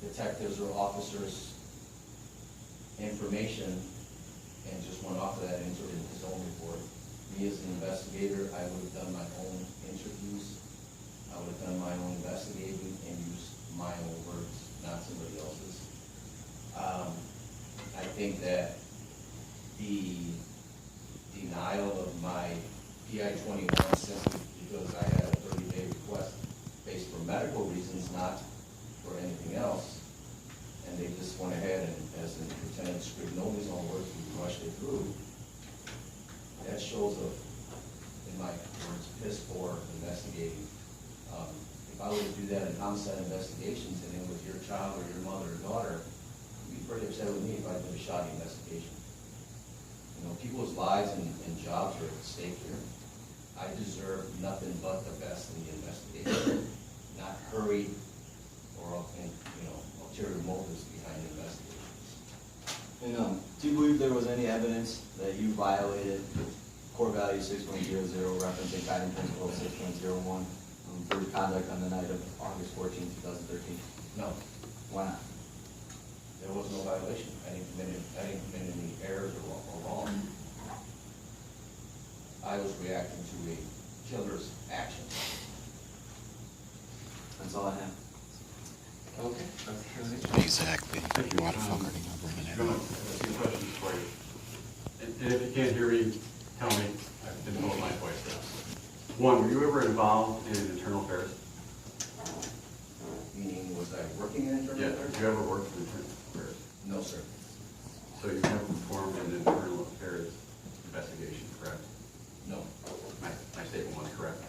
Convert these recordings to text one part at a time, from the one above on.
detectives or officers' information and just went off of that and entered in his own report. Me as an investigator, I would have done my own interviews. I would have done my own investigating and used my own words, not somebody else's. I think that the denial of my PI 21 simply because I had a 30-day request based for medical reasons, not for anything else, and they just went ahead and, as in Lieutenant Scrignoli's own words, we rushed it through. That shows a, in my words, piss poor investigating. If I were to do that in homicide investigations and it was your child or your mother or daughter, you'd be pretty upset with me if I did a shoddy investigation. You know, people's lives and jobs are at stake here. I deserve nothing but the best in the investigation, not hurried or, you know, ulterior motives behind the investigations. And do you believe there was any evidence that you violated core value 6.00 referencing guiding principle 6.01 for your conduct on the night of August 14, 2013? No, Why not? there was no violation. I didn't commit any errors or wrong. I was reacting to a killer's action. That's all I have. Okay. Exactly. You want to fuck her, you're bringing it Go up. on. I have 2 questions for you. And if you can't hear me, tell me. I didn't hold my voice down. 1, were you ever involved in internal affairs? Meaning, was I working in internal Yeah. affairs? Did you ever work in internal affairs? No, sir. So you never performed an internal affairs investigation, correct? No. My statement was correct.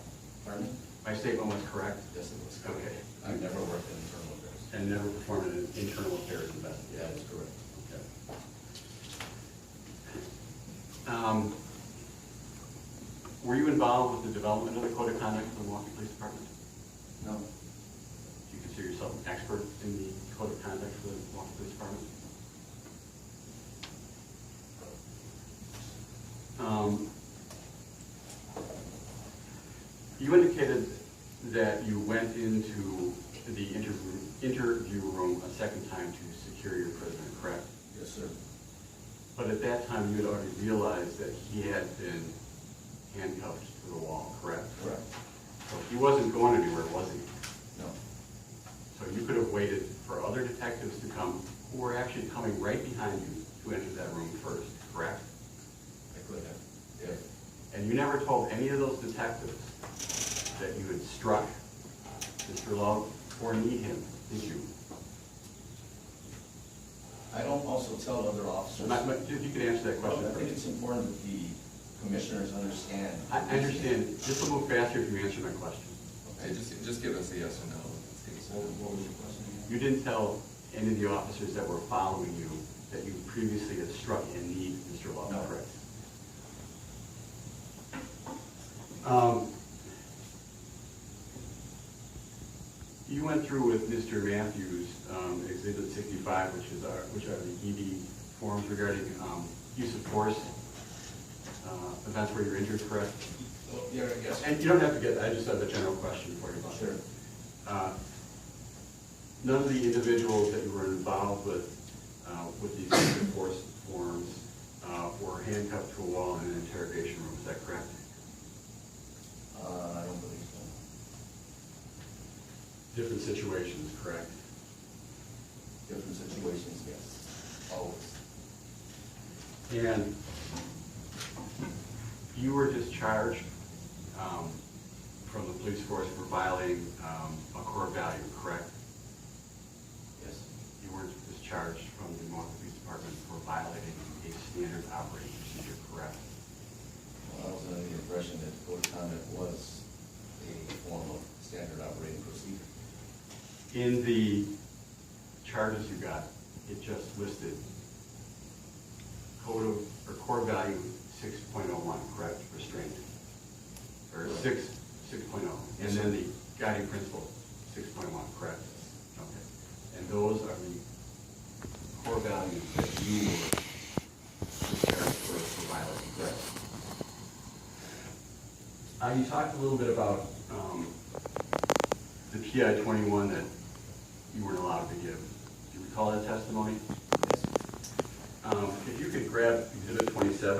Pardon me? My statement was correct? Yes, it was. Okay. I've never worked in internal affairs. And never performed an internal affairs investigation? That is correct. Okay. Were you involved with the development of the code of conduct for the Milwaukee Police Department? No. Do you consider yourself an expert in the code of conduct for the Milwaukee Police Department? You indicated that you went into the interview room a second time to secure your prisoner, correct? Yes, sir. But at that time, you had already realized that he had been handcuffed to the wall, correct? Correct. So he wasn't going anywhere, was he? No. So you could have waited for other detectives to come who were actually coming right behind you to enter that room first, correct? I could have. Yeah. And you never told any of those detectives that you had struck Mr. Love or need him, did you? I don't also tell other officers. If you could answer that question I think first. it's important that the commissioners understand. I understand. Just a little faster if you answer my question. Hey, just give us a yes or no. What was your question again? You didn't tell any of the officers that were following you that you previously had struck and need Mr. Love, No. correct? You went through with Mr. Matthews, Exhibit 65, which are the ED forms regarding use of force, events where you're injured, correct? Oh, yeah, yes. And you don't have to get, I just have a general question for you about Sure. that. None of the individuals that you were involved with these use of force forms were handcuffed to a wall in an interrogation room, is that correct? I don't believe so. Different situations, correct? Different situations, yes. Always. And you were discharged from the police force for violating a core value, correct? Yes. You weren't discharged from the Milwaukee Police Department for violating a standard operating procedure, correct? Well, I was under the impression that code of conduct was a form of standard operating procedure. In the charges you got, it just listed core value 6.01, correct, restraint? Or 6.0, and then the guiding principle 6.1, correct? Okay. And those are the core values that you were discharged for violating, correct? You talked a little bit about the PI 21 that you weren't allowed to give Do you recall that testimony? Yes. If you could grab Exhibit 27.